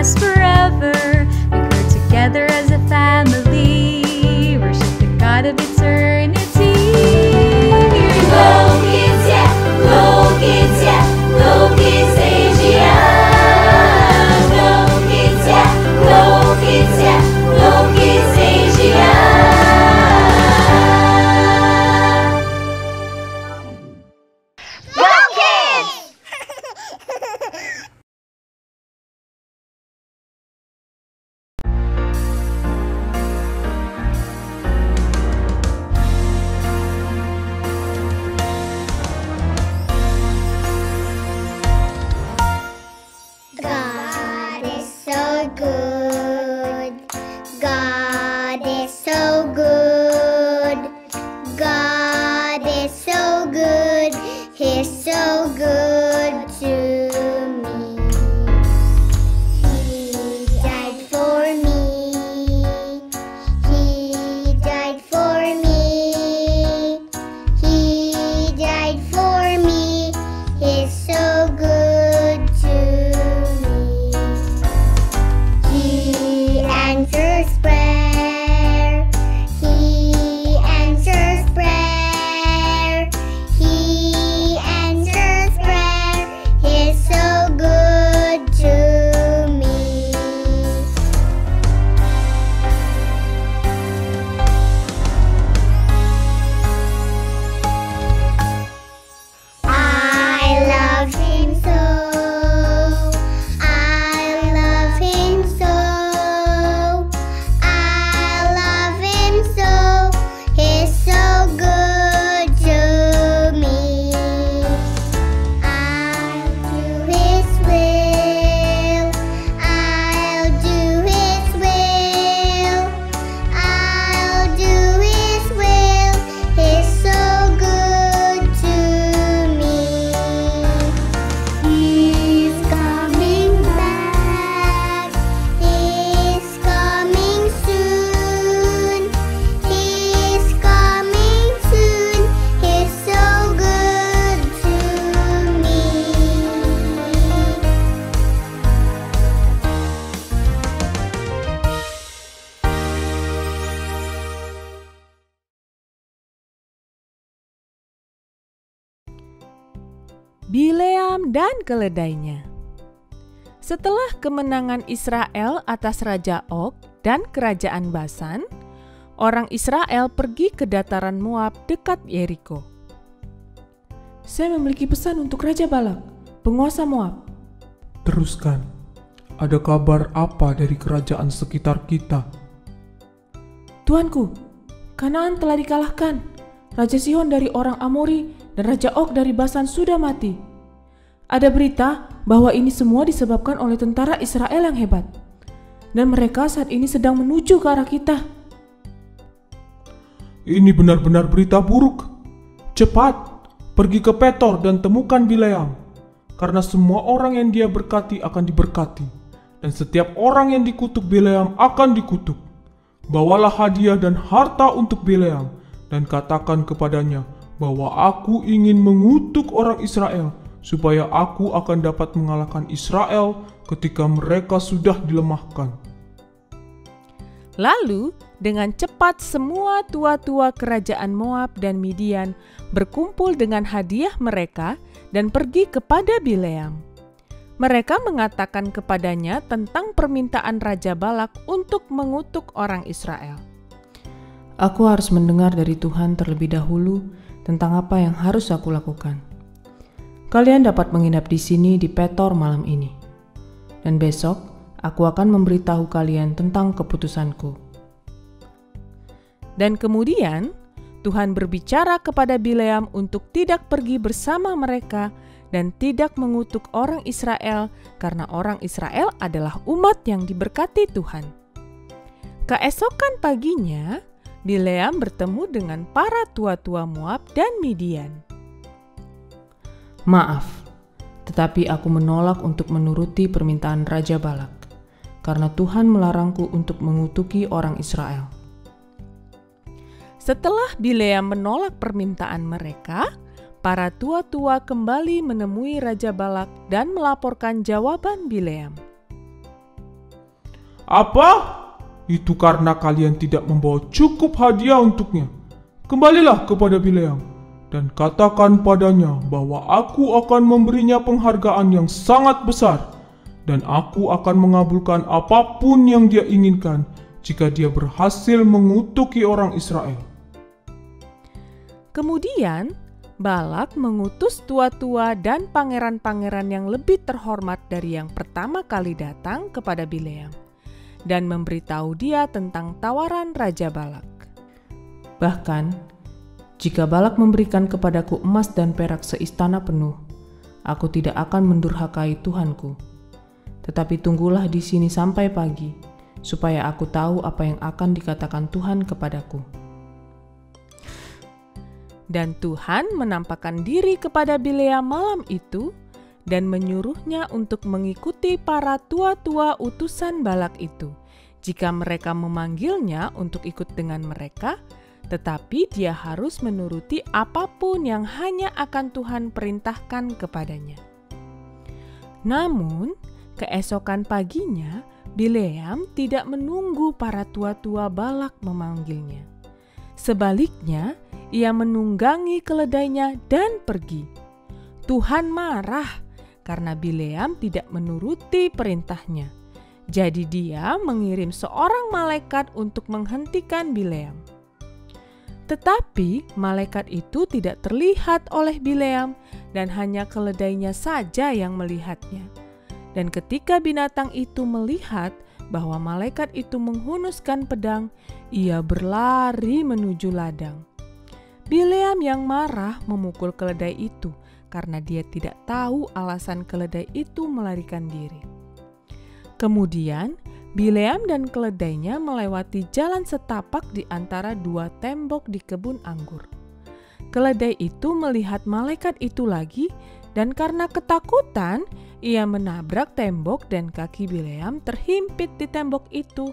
last forever. We grow together as a family, worship the God of eternity. Go Kids, yeah! Go Kids, yeah! Go Kids Asia! Go Kids, yeah! Go Kids, yeah! Go Kids Asia! Go Kids! God is so good. God is so good. God is so good. He's so good to me. He died for me. He died for me. He died for me. He's so good to me. He answers prayer. He answers prayer. He answers prayer. He's so good to me. I love him so. I love him so. I love him so. He's so good to me. I'll do his will. I'll do his will. I'll do his will. He's so good to me. He's coming back. He's coming soon. He's coming soon. He's so good to me. Bileam dan keledainya. Setelah kemenangan Israel atas Raja Og dan kerajaan Basan, orang Israel pergi ke dataran Moab dekat Yeriko. Saya memiliki pesan untuk Raja Balak, penguasa Moab. Teruskan. Ada kabar apa dari kerajaan sekitar kita? Tuanku, Kanaan telah dikalahkan. Raja Sihon dari orang Amori dan Raja Og dari Basan sudah mati. Ada berita bahwa ini semua disebabkan oleh tentara Israel yang hebat. Dan mereka saat ini sedang menuju ke arah kita. Ini benar-benar berita buruk. Cepat, pergi ke Petor dan temukan Bileam. Karena semua orang yang dia berkati akan diberkati. Dan setiap orang yang dikutuk Bileam akan dikutuk. Bawalah hadiah dan harta untuk Bileam. Dan katakan kepadanya bahwa aku ingin mengutuk orang Israel, supaya aku akan dapat mengalahkan Israel ketika mereka sudah dilemahkan. Lalu, dengan cepat semua tua-tua kerajaan Moab dan Midian berkumpul dengan hadiah mereka dan pergi kepada Bileam. Mereka mengatakan kepadanya tentang permintaan Raja Balak untuk mengutuk orang Israel. Aku harus mendengar dari Tuhan terlebih dahulu tentang apa yang harus aku lakukan. Kalian dapat menginap di sini di Petor malam ini. Dan besok aku akan memberitahu kalian tentang keputusanku. Dan kemudian Tuhan berbicara kepada Bileam untuk tidak pergi bersama mereka dan tidak mengutuk orang Israel, karena orang Israel adalah umat yang diberkati Tuhan. Keesokan paginya, Bileam bertemu dengan para tua-tua Moab dan Midian. Maaf, tetapi aku menolak untuk menuruti permintaan Raja Balak, karena Tuhan melarangku untuk mengutuki orang Israel. Setelah Bileam menolak permintaan mereka, para tua-tua kembali menemui Raja Balak dan melaporkan jawaban Bileam. Apa? Itu karena kalian tidak membawa cukup hadiah untuknya. Kembalilah kepada Bileam dan katakan padanya bahwa aku akan memberinya penghargaan yang sangat besar, dan aku akan mengabulkan apapun yang dia inginkan jika dia berhasil mengutuki orang Israel." Kemudian Balak mengutus tua-tua dan pangeran-pangeran yang lebih terhormat dari yang pertama kali datang kepada Bileam dan memberitahu dia tentang tawaran Raja Balak. Bahkan, jika Balak memberikan kepadaku emas dan perak seistana penuh, aku tidak akan mendurhakai Tuhanku. Tetapi tunggulah di sini sampai pagi, supaya aku tahu apa yang akan dikatakan Tuhan kepadaku. Dan Tuhan menampakkan diri kepada Bileam malam itu dan menyuruhnya untuk mengikuti para tua-tua utusan Balak itu, jika mereka memanggilnya untuk ikut dengan mereka, tetapi dia harus menuruti apapun yang hanya akan Tuhan perintahkan kepadanya. Namun, keesokan paginya, Bileam tidak menunggu para tua-tua Balak memanggilnya. Sebaliknya, ia menunggangi keledainya dan pergi. Tuhan marah karena Bileam tidak menuruti perintahnya. Jadi dia mengirim seorang malaikat untuk menghentikan Bileam. Tetapi malaikat itu tidak terlihat oleh Bileam dan hanya keledainya saja yang melihatnya. Dan ketika binatang itu melihat bahwa malaikat itu menghunuskan pedang, ia berlari menuju ladang. Bileam yang marah memukul keledai itu karena dia tidak tahu alasan keledai itu melarikan diri. Kemudian Bileam dan keledainya melewati jalan setapak di antara dua tembok di kebun anggur. Keledai itu melihat malaikat itu lagi dan karena ketakutan ia menabrak tembok dan kaki Bileam terhimpit di tembok itu.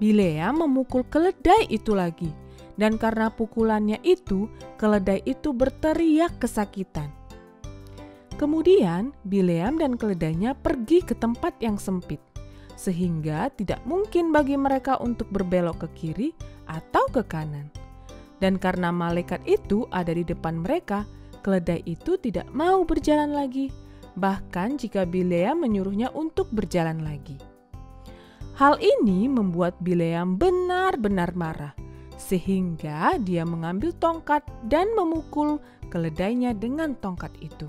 Bileam memukul keledai itu lagi. Dan karena pukulannya itu, keledai itu berteriak kesakitan. Kemudian Bileam dan keledainya pergi ke tempat yang sempit, sehingga tidak mungkin bagi mereka untuk berbelok ke kiri atau ke kanan. Dan karena malaikat itu ada di depan mereka, keledai itu tidak mau berjalan lagi, bahkan jika Bileam menyuruhnya untuk berjalan lagi. Hal ini membuat Bileam benar-benar marah, sehingga dia mengambil tongkat dan memukul keledainya dengan tongkat itu.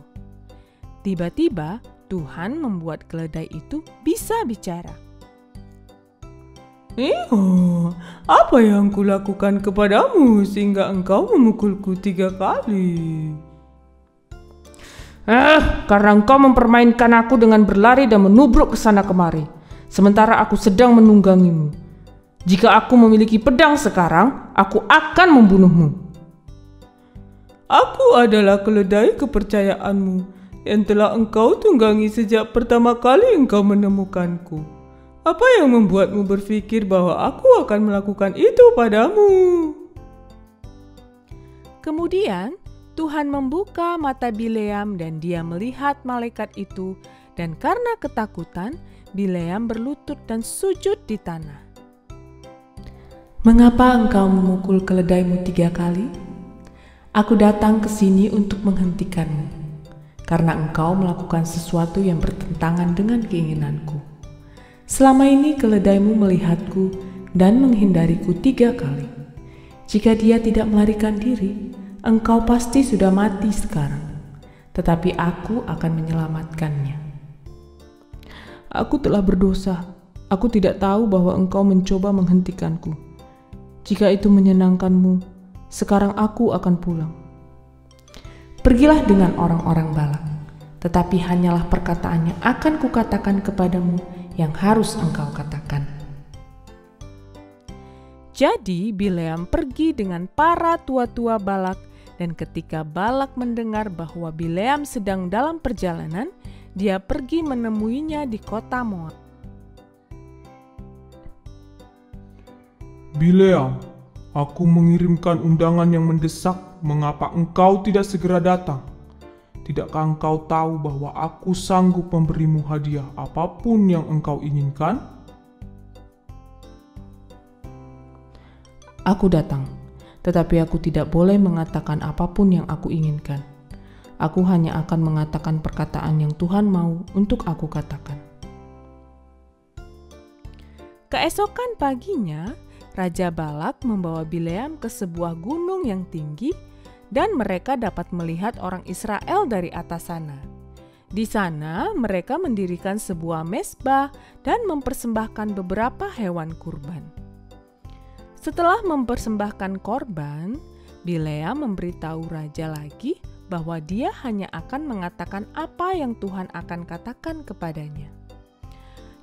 Tiba-tiba Tuhan membuat keledai itu bisa bicara. Apa yang kulakukan kepadamu sehingga engkau memukulku 3 kali? Karena engkau mempermainkan aku dengan berlari dan menubruk ke sana kemari, sementara aku sedang menunggangimu. Jika aku memiliki pedang sekarang, aku akan membunuhmu. Aku adalah keledai kepercayaanmu yang telah engkau tunggangi sejak pertama kali engkau menemukanku. Apa yang membuatmu berpikir bahwa aku akan melakukan itu padamu? Kemudian Tuhan membuka mata Bileam dan dia melihat malaikat itu, dan karena ketakutan, Bileam berlutut dan sujud di tanah. Mengapa engkau memukul keledaimu 3 kali? Aku datang ke sini untuk menghentikanmu, karena engkau melakukan sesuatu yang bertentangan dengan keinginanku. Selama ini keledaimu melihatku dan menghindariku 3 kali. Jika dia tidak melarikan diri, engkau pasti sudah mati sekarang. Tetapi aku akan menyelamatkannya. Aku telah berdosa. Aku tidak tahu bahwa engkau mencoba menghentikanku. Jika itu menyenangkanmu, sekarang aku akan pulang. Pergilah dengan orang-orang Balak, tetapi hanyalah perkataan yang akan kukatakan kepadamu yang harus engkau katakan. Jadi Bileam pergi dengan para tua-tua Balak, dan ketika Balak mendengar bahwa Bileam sedang dalam perjalanan, dia pergi menemuinya di kota Moab. Bileam, aku mengirimkan undangan yang mendesak. Mengapa engkau tidak segera datang? Tidakkah engkau tahu bahwa aku sanggup memberimu hadiah apapun yang engkau inginkan? Aku datang, tetapi aku tidak boleh mengatakan apapun yang aku inginkan. Aku hanya akan mengatakan perkataan yang Tuhan mau untuk aku katakan." Keesokan paginya, Raja Balak membawa Bileam ke sebuah gunung yang tinggi dan mereka dapat melihat orang Israel dari atas sana. Di sana mereka mendirikan sebuah mezbah dan mempersembahkan beberapa hewan kurban. Setelah mempersembahkan korban, Bileam memberitahu raja lagi bahwa dia hanya akan mengatakan apa yang Tuhan akan katakan kepadanya.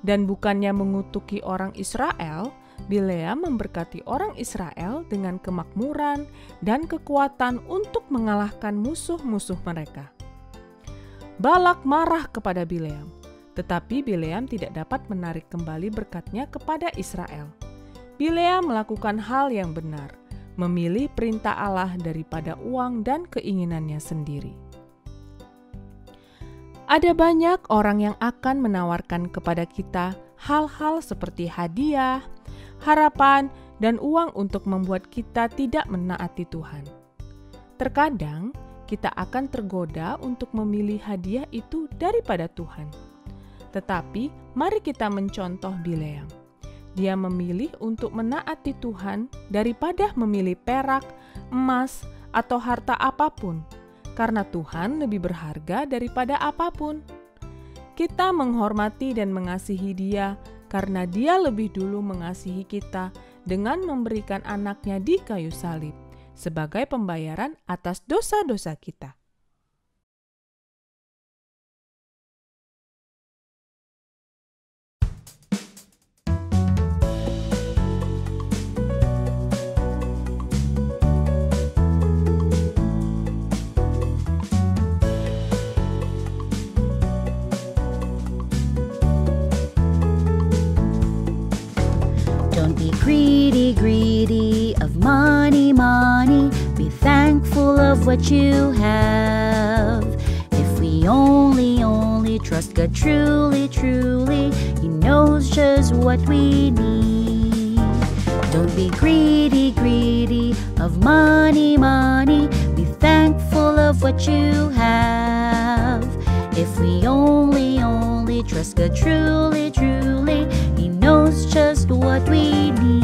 Dan bukannya mengutuki orang Israel, Bileam memberkati orang Israel dengan kemakmuran dan kekuatan untuk mengalahkan musuh-musuh mereka. Balak marah kepada Bileam, tetapi Bileam tidak dapat menarik kembali berkatnya kepada Israel. Bileam melakukan hal yang benar, memilih perintah Allah daripada uang dan keinginannya sendiri. Ada banyak orang yang akan menawarkan kepada kita hal-hal seperti hadiah, harapan, dan uang untuk membuat kita tidak menaati Tuhan. Terkadang kita akan tergoda untuk memilih hadiah itu daripada Tuhan. Tetapi mari kita mencontoh Bileam. Dia memilih untuk menaati Tuhan daripada memilih perak, emas, atau harta apapun, karena Tuhan lebih berharga daripada apapun. Kita menghormati dan mengasihi Dia karena Dia lebih dulu mengasihi kita dengan memberikan anaknya di kayu salib sebagai pembayaran atas dosa-dosa kita. Don't be greedy, greedy of money, money. Be thankful of what you have. If we only trust God truly, truly, He knows just what we need. Don't be greedy, greedy of money, money. Be thankful of what you have. If we only trust God truly, truly, He knows just what we need.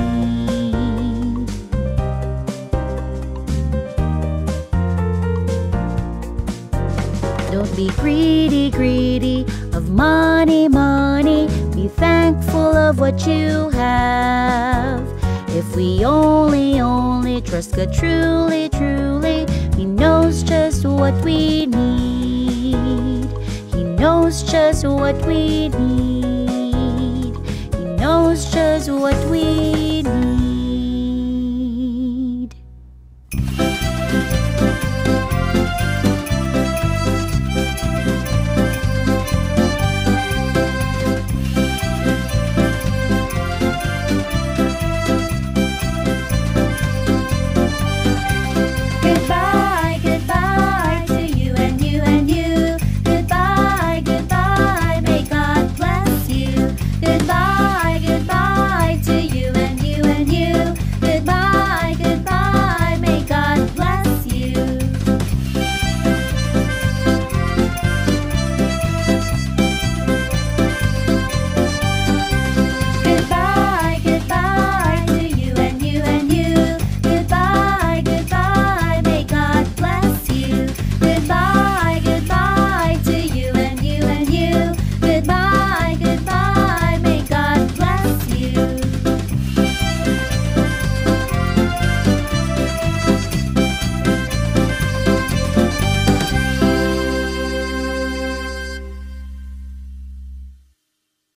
Don't be greedy, greedy of money, money. Be thankful of what you have. If we only trust God truly, truly, He knows just what we need. He knows just what we need. He knows just what we need.